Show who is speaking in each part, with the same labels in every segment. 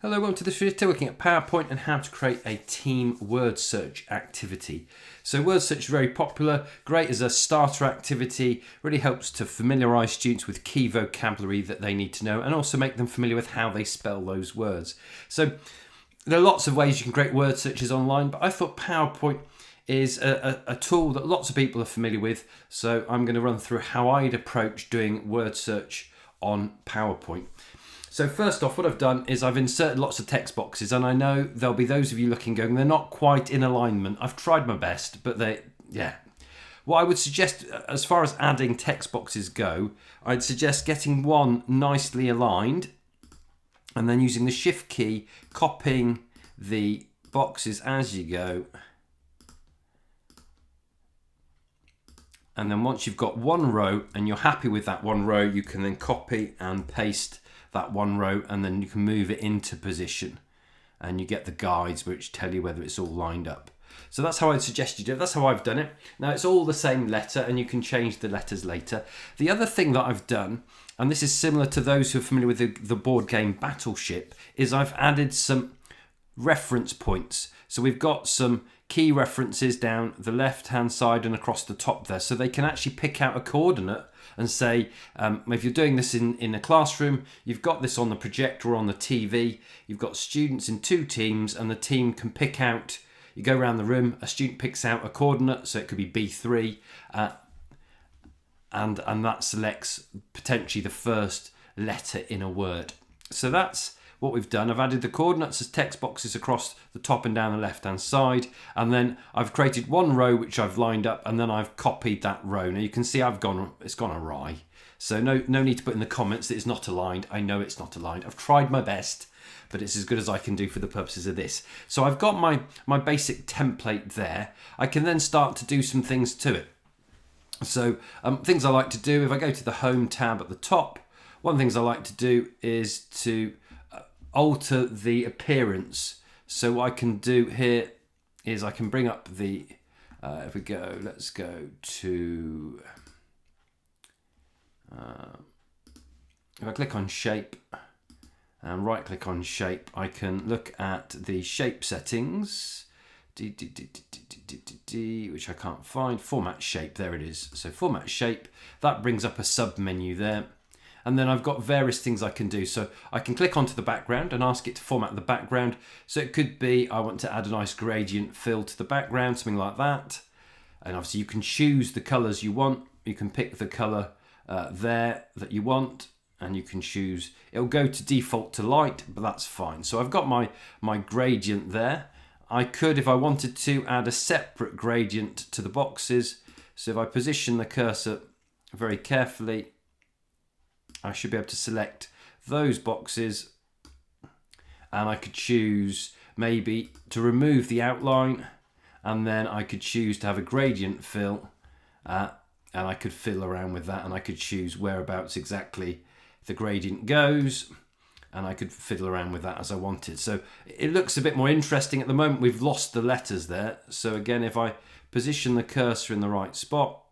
Speaker 1: Hello, welcome to this video. Today we're looking at PowerPoint and how to create a team word search activity. So word search is very popular, great as a starter activity, really helps to familiarise students with key vocabulary that they need to know and also make them familiar with how they spell those words. So there are lots of ways you can create word searches online, but I thought PowerPoint is a tool that lots of people are familiar with. So I'm going to run through how I'd approach doing word search on PowerPoint. So first off, what I've done is I've inserted lots of text boxes, and I know there'll be those of you looking going, they're not quite in alignment. I've tried my best, but What I would suggest as far as adding text boxes go, I'd suggest getting one nicely aligned and then using the Shift key, copying the boxes as you go. And then once you've got one row and you're happy with that one row, you can then copy and paste that one row, and then you can move it into position and you get the guides which tell you whether it's all lined up. So that's how I'd suggest you do it. That's how I've done it. Now it's all the same letter and you can change the letters later. The other thing that I've done, and this is similar to those who are familiar with the board game Battleship, is I've added some reference points. So we've got some key references down the left hand side and across the top there, so they can actually pick out a coordinate and say, if you're doing this in a classroom, you've got this on the projector or on the TV, you've got students in two teams and the team can pick out, you go around the room, a student picks out a coordinate, so it could be B3, and that selects potentially the first letter in a word. So that's what we've done. I've added the coordinates as text boxes across the top and down the left hand side, and then I've created one row which I've lined up, and then I've copied that row. Now you can see it's gone awry, so no need to put in the comments that it's not aligned. I know it's not aligned. I've tried my best, but it's as good as I can do for the purposes of this. So I've got my basic template there. I can then start to do some things to it. So things I like to do, if I go to the Home tab at the top, one of the things I like to do is to alter the appearance. So what I can do here is I can bring up the, let's go to, if I click on shape and right click on shape, I can look at the shape settings, which I can't find, format shape, there it is. So format shape, that brings up a sub menu there. And then I've got various things I can do. So I can click onto the background and ask it to format the background. So it could be, I want to add a nice gradient fill to the background, something like that. And obviously you can choose the colors you want. You can pick the color there that you want, and you can choose, it'll go to default to light, but that's fine. So I've got my gradient there. I could, if I wanted to, add a separate gradient to the boxes. So if I position the cursor very carefully, I should be able to select those boxes, and I could choose maybe to remove the outline, and then I could choose to have a gradient fill, and I could fill around with that, and I could choose whereabouts exactly the gradient goes, and I could fiddle around with that as I wanted. So it looks a bit more interesting. At the moment we've lost the letters there, so again, if I position the cursor in the right spot,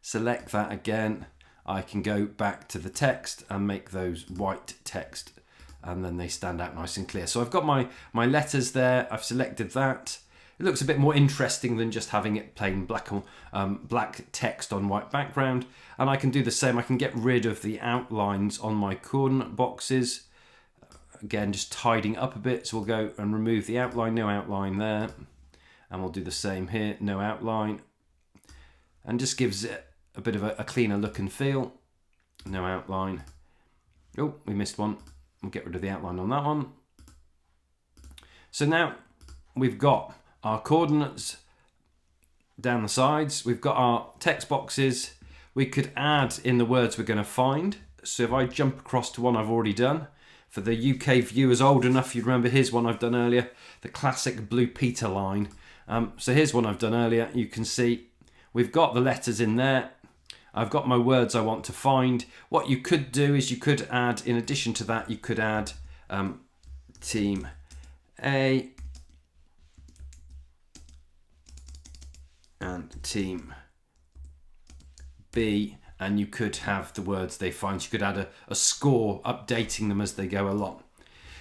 Speaker 1: select that again, I can go back to the text and make those white text, and then they stand out nice and clear. So I've got my letters there, I've selected that. It looks a bit more interesting than just having it plain black text on white background. And I can do the same, I can get rid of the outlines on my coordinate boxes. Again, just tidying up a bit, so we'll go and remove the outline, no outline there. And we'll do the same here, no outline. And just gives it a bit of a cleaner look and feel. No outline. Oh, we missed one. We'll get rid of the outline on that one. So now we've got our coordinates down the sides. We've got our text boxes. We could add in the words we're going to find. So if I jump across to one I've already done, for the UK viewers old enough, you'd remember here's one I've done earlier, the classic Blue Peter line. So here's one I've done earlier. You can see we've got the letters in there. I've got my words I want to find. What you could do is you could add, in addition to that, you could add team A and team B, and you could have the words they find. You could add a score, updating them as they go along.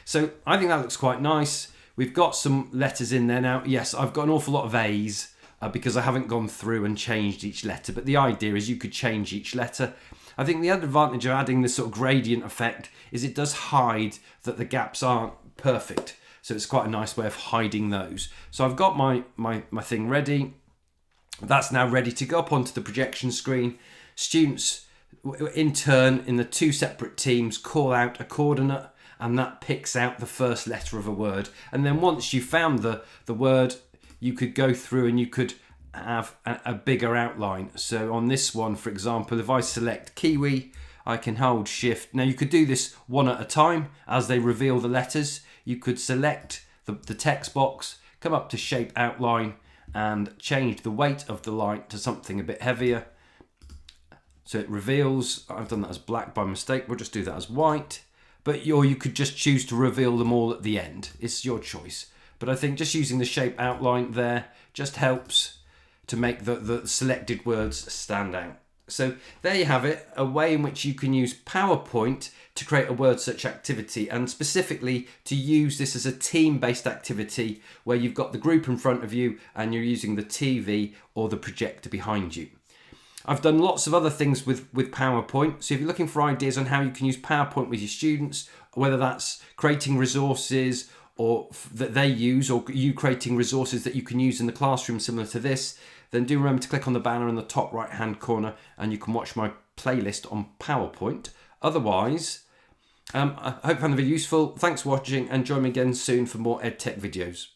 Speaker 1: So I think that looks quite nice. We've got some letters in there now. Yes, I've got an awful lot of A's because I haven't gone through and changed each letter. But the idea is you could change each letter. I think the other advantage of adding this sort of gradient effect is it does hide that the gaps aren't perfect. So it's quite a nice way of hiding those. So I've got my thing ready. That's now ready to go up onto the projection screen. Students, in turn, in the two separate teams, call out a coordinate, and that picks out the first letter of a word. And then once you found the word, you could go through and you could have a bigger outline. So on this one, for example, if I select Kiwi, I can hold Shift. Now you could do this one at a time as they reveal the letters. You could select the text box, come up to Shape Outline, and change the weight of the line to something a bit heavier. So it reveals, I've done that as black by mistake, we'll just do that as white. Or you could just choose to reveal them all at the end. It's your choice. But I think just using the shape outline there just helps to make the selected words stand out. So there you have it, a way in which you can use PowerPoint to create a word search activity, and specifically to use this as a team-based activity where you've got the group in front of you and you're using the TV or the projector behind you. I've done lots of other things with PowerPoint. So if you're looking for ideas on how you can use PowerPoint with your students, whether that's creating resources or that they use, or you creating resources that you can use in the classroom similar to this, then do remember to click on the banner in the top right hand corner and you can watch my playlist on PowerPoint. Otherwise, I hope you found the video useful. Thanks for watching and join me again soon for more EdTech videos.